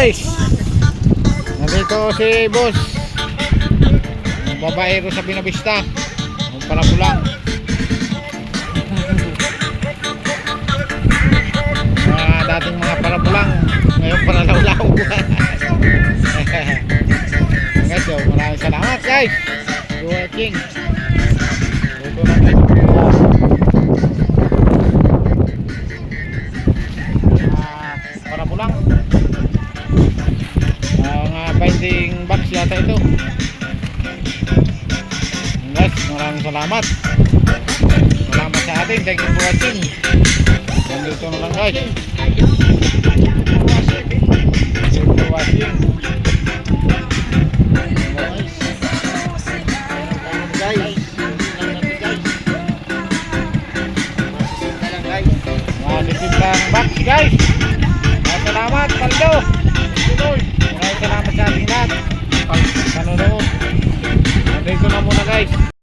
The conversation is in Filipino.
guys, nandito si boss babaero sa Binavista, yung Parabulang. Dating mga Parabulang, ngayon Paralawlaw. Guys, so, maraming salamat guys for watching. Ito lang guys, Parabulang, mga binding box yata ito. Guys, maraming salamat sa atin. Thank you for watching. Dito na lang guys. Thank you for watching. Mga disiplang box guys. Salamat, Paldo.